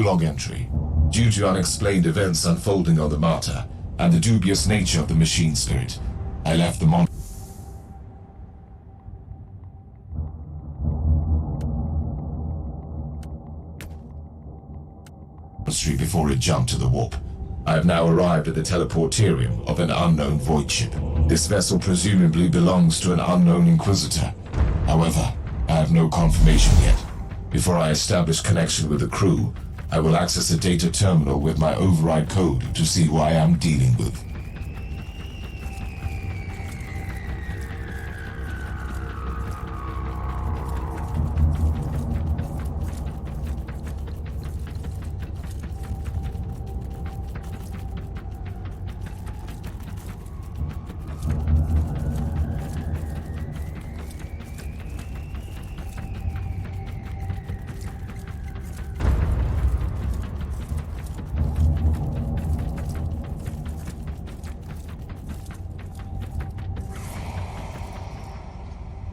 Log entry. Due to unexplained events unfolding on the Martyr, and the dubious nature of the machine spirit, I left the monastery before it jumped to the warp. I have now arrived at the teleporterium of an unknown void ship. This vessel presumably belongs to an unknown Inquisitor. However, I have no confirmation yet. Before I establish connection with the crew, I will access a data terminal with my override code to see who I am dealing with.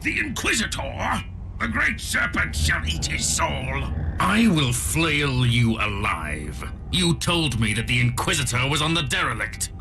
The Inquisitor? The great serpent shall eat his soul. I will flail you alive. You told me that the Inquisitor was on the derelict.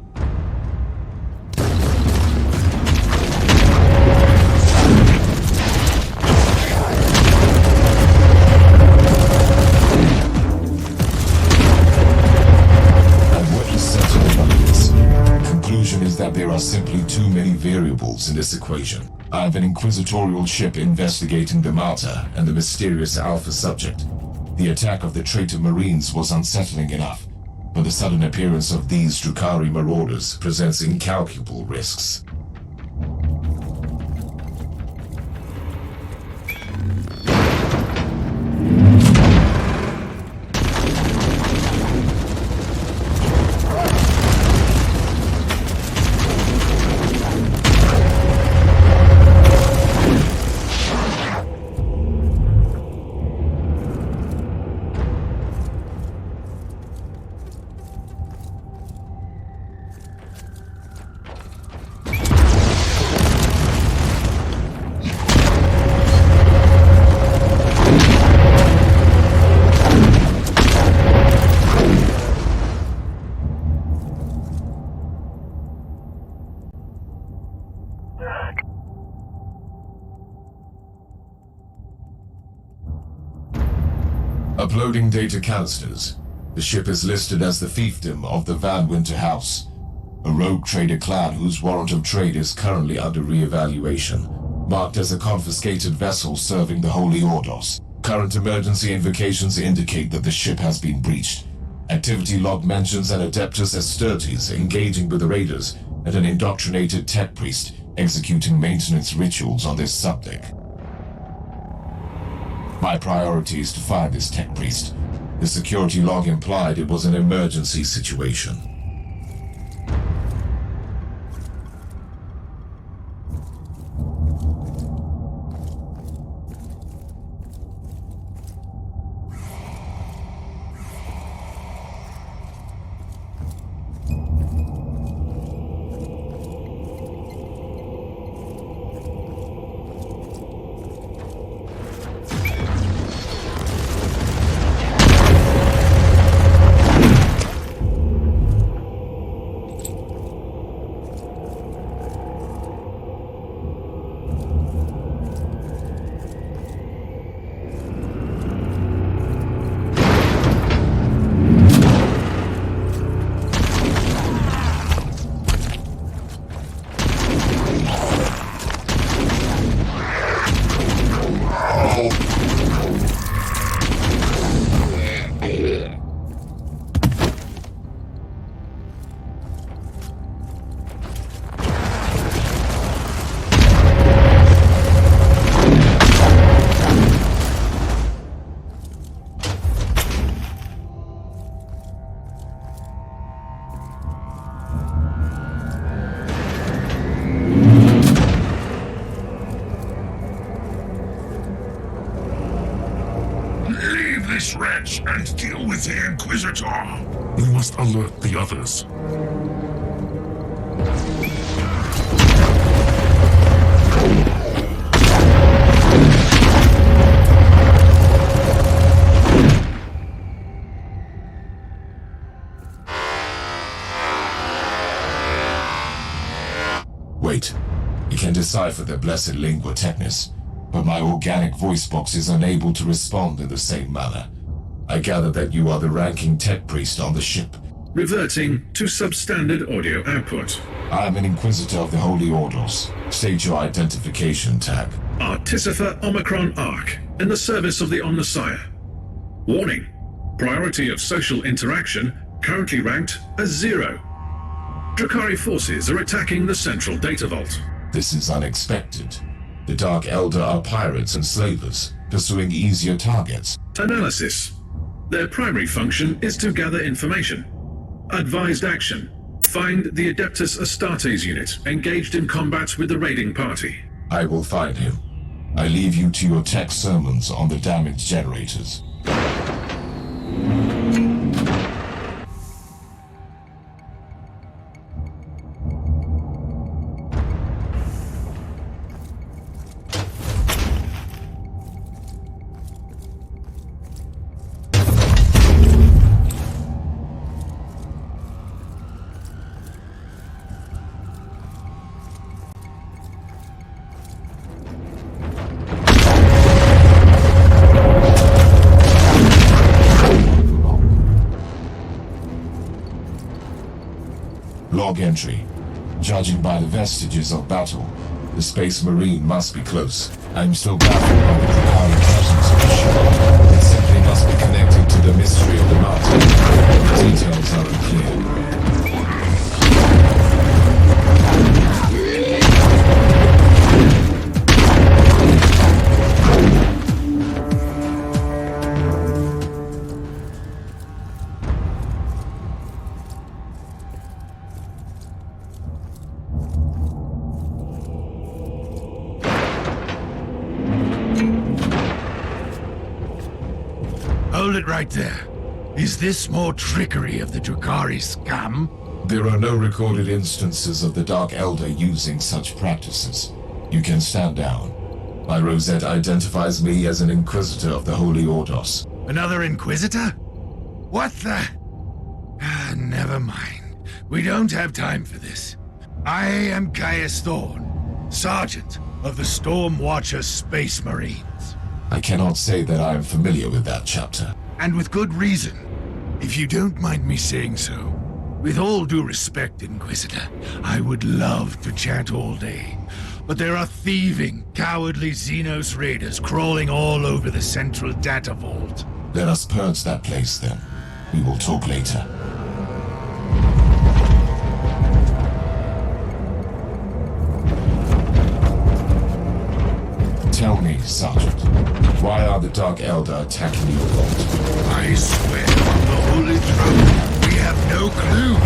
There are simply too many variables in this equation. I have an inquisitorial ship investigating the Martyr and the mysterious Alpha subject. The attack of the traitor Marines was unsettling enough, but the sudden appearance of these Drukhari marauders presents incalculable risks. Uploading data canisters. The ship is listed as the fiefdom of the Van Winter House, a rogue trader clan whose warrant of trade is currently under re-evaluation, marked as a confiscated vessel serving the Holy Ordos. Current emergency invocations indicate that the ship has been breached. Activity log mentions an Adeptus Astartes engaging with the raiders and an indoctrinated tech priest executing maintenance rituals on this subdeck. My priority is to find this tech priest. The security log implied it was an emergency situation. bridge and deal with the Inquisitor. We must alert the others. Wait, you can decipher the blessed lingua technis, but my organic voice box is unable to respond in the same manner. I gather that you are the ranking tech priest on the ship. Reverting to substandard audio output. I am an Inquisitor of the Holy Orders. State your identification tag. Artificer Omicron Arc, in the service of the Omnissiah. Warning, priority of social interaction currently ranked as 0. Drakari forces are attacking the central data vault. This is unexpected. The Dark Elder are pirates and slavers, pursuing easier targets. Analysis. Their primary function is to gather information. Advised action. Find the Adeptus Astartes unit engaged in combat with the raiding party. I will find him. I leave you to your tech sermons on the damaged generators. Log entry. Judging by the vestiges of battle, the Space Marine must be close. I'm still baffled by the Drakari presence of the ship. It simply must be connected to the mystery of the Martyr. The details are unclear. Hold it right there. Is this more trickery of the Drakari scam? There are no recorded instances of the Dark Elder using such practices. You can stand down. My rosette identifies me as an Inquisitor of the Holy Orders. Another Inquisitor? What the? Never mind. We don't have time for this. I am Caius Thorne, Sergeant of the Storm Watcher Space Marines. I cannot say that I am familiar with that chapter. And with good reason, if you don't mind me saying so. With all due respect, Inquisitor, I would love to chat all day. But there are thieving, cowardly Xenos raiders crawling all over the central data vault. Let us purge that place then. We will talk later. Tell me, Sergeant, why are the Dark Elder attacking your vault? I swear on the Holy Throne, we have no clue.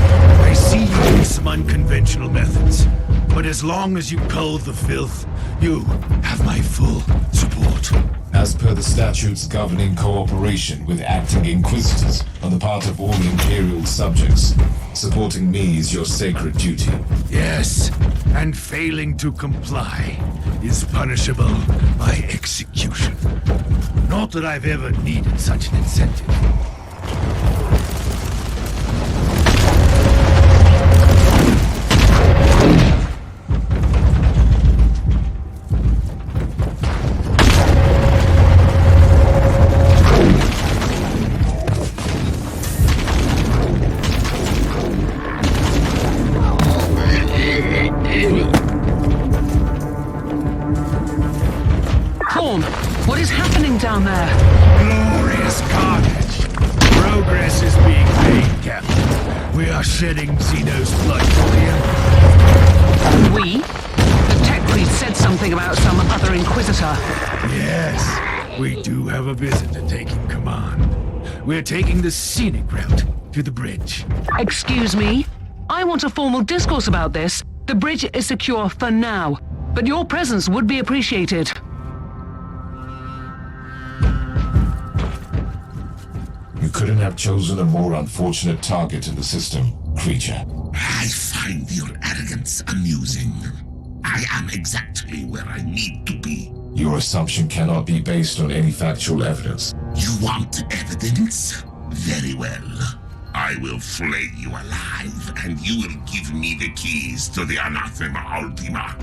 I see you use some unconventional methods. But as long as you cull the filth, you have my full support. As per the statutes governing cooperation with acting Inquisitors on the part of all Imperial subjects, supporting me is your sacred duty. Yes, and failing to comply is punishable by execution. Not that I've ever needed such an incentive. What is happening down there? Glorious carnage. Progress is being made, Captain. We are shedding Xeno's blood for you. We? The tech priest said something about some other Inquisitor. Yes, we do have a visitor taking command. We're taking the scenic route to the bridge. Excuse me? I want a formal discourse about this. The bridge is secure for now, but your presence would be appreciated. couldn't have chosen a more unfortunate target in the system, creature. I find your arrogance amusing. I am exactly where I need to be. Your assumption cannot be based on any factual evidence. You want evidence? Very well. I will flay you alive, and you will give me the keys to the Anathema Ultima.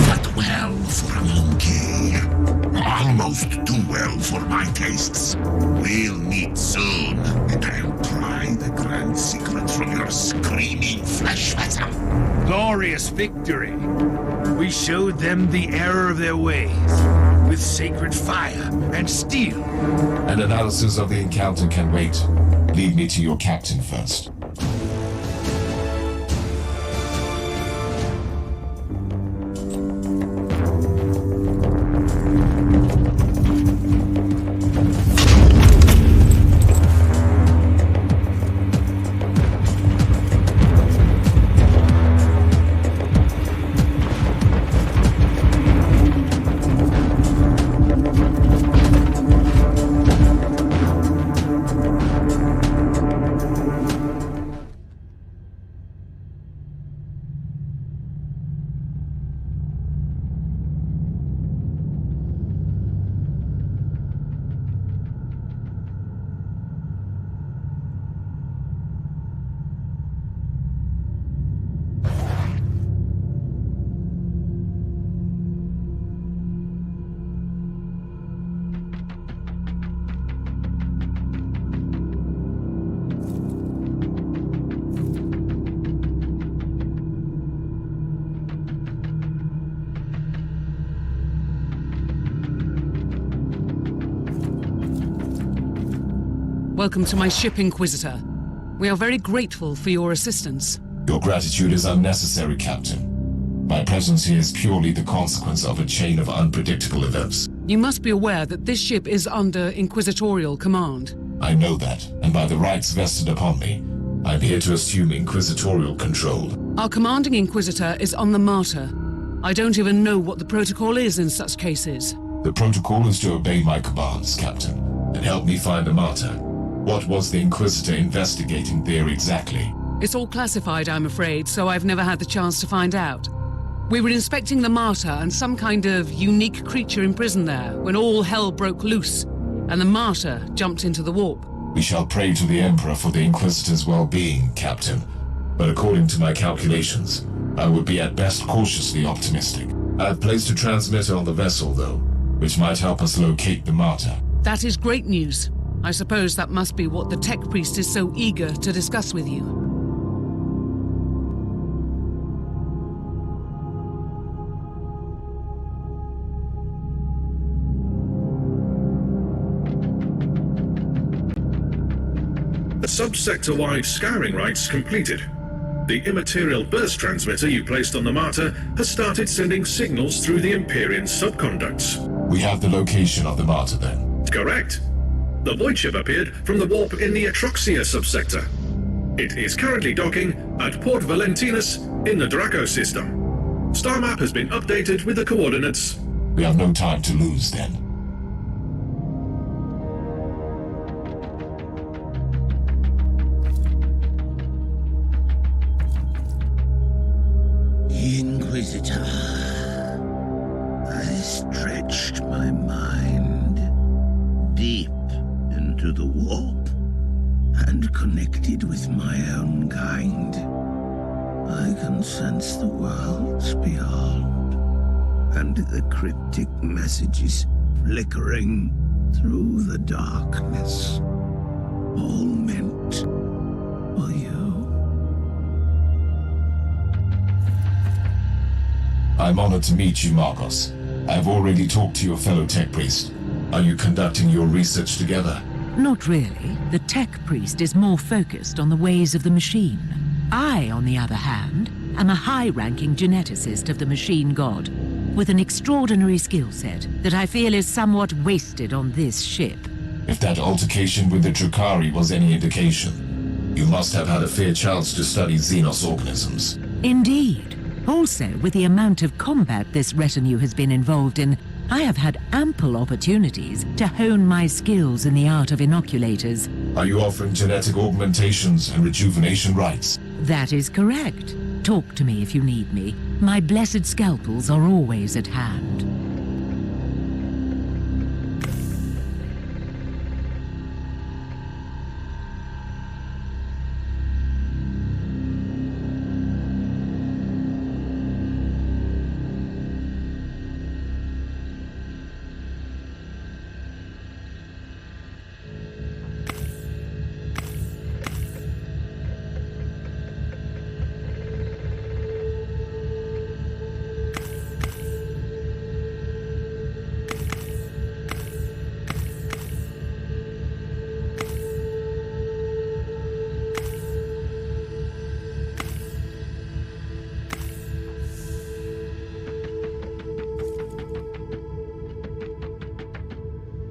Not well for a monkey. Almost too well for my tastes. We'll meet soon, and I'll pry the grand secret from your screaming flesh vessel. Glorious victory! We showed them the error of their ways, with sacred fire and steel. An analysis of the encounter can wait. Lead me to your captain first. Welcome to my ship, Inquisitor. We are very grateful for your assistance. Your gratitude is unnecessary, Captain. My presence here is purely the consequence of a chain of unpredictable events. You must be aware that this ship is under Inquisitorial command. I know that, and by the rights vested upon me, I'm here to assume Inquisitorial control. Our commanding Inquisitor is on the Martyr. I don't even know what the protocol is in such cases. The protocol is to obey my commands, Captain, and help me find the Martyr. What was the Inquisitor investigating there exactly? It's all classified, I'm afraid, so I've never had the chance to find out. We were inspecting the Martyr and some kind of unique creature imprisoned there when all hell broke loose, and the Martyr jumped into the warp. We shall pray to the Emperor for the Inquisitor's well-being, Captain. But according to my calculations, I would be at best cautiously optimistic. I've placed a transmitter on the vessel, though, which might help us locate the Martyr. That is great news. I suppose that must be what the tech priest is so eager to discuss with you. The subsector-wide scouring rites completed. The immaterial burst transmitter you placed on the Martyr has started sending signals through the Empyrean subconducts. We have the location of the Martyr, then. Correct. The void ship appeared from the warp in the Atroxia subsector. It is currently docking at Port Valentinus in the Draco system. Star map has been updated with the coordinates. We have no time to lose, then. Inquisitor, I stretched my mind deep into the warp and connected with my own kind. I can sense the worlds beyond and the cryptic messages flickering through the darkness, all meant for you. I'm honored to meet you, Marcos. I've already talked to your fellow tech priest. Are you conducting your research together? Not really. The tech priest is more focused on the ways of the machine. I, on the other hand, am a high-ranking geneticist of the machine god, with an extraordinary skill set that I feel is somewhat wasted on this ship. If that altercation with the Drukhari was any indication, you must have had a fair chance to study Xenos organisms. Indeed. Also, with the amount of combat this retinue has been involved in, I have had ample opportunities to hone my skills in the art of inoculators. Are you offering genetic augmentations and rejuvenation rites? That is correct. Talk to me if you need me. My blessed scalpels are always at hand.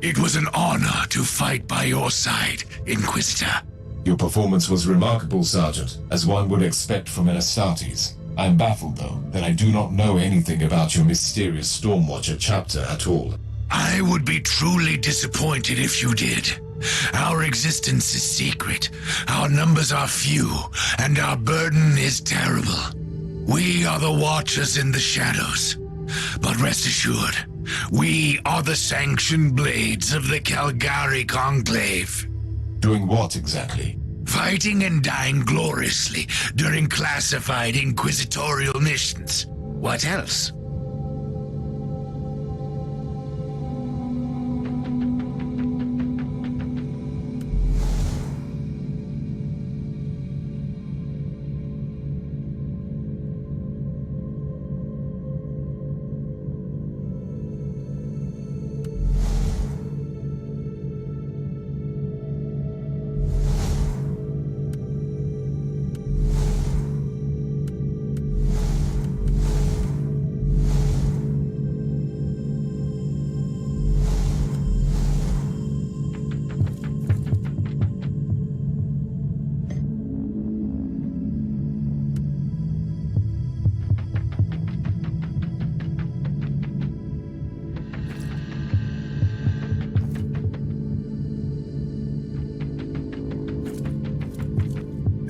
It was an honor to fight by your side, Inquisitor. Your performance was remarkable, Sergeant, as one would expect from an Astartes. I am baffled, though, that I do not know anything about your mysterious Stormwatcher chapter at all. I would be truly disappointed if you did. Our existence is secret, our numbers are few, and our burden is terrible. We are the Watchers in the shadows. But rest assured, we are the sanctioned blades of the Caligari Conclave. Doing what exactly? Fighting and dying gloriously during classified inquisitorial missions. What else?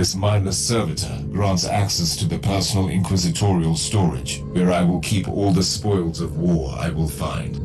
This mindless servitor grants access to the personal inquisitorial storage, where I will keep all the spoils of war I will find.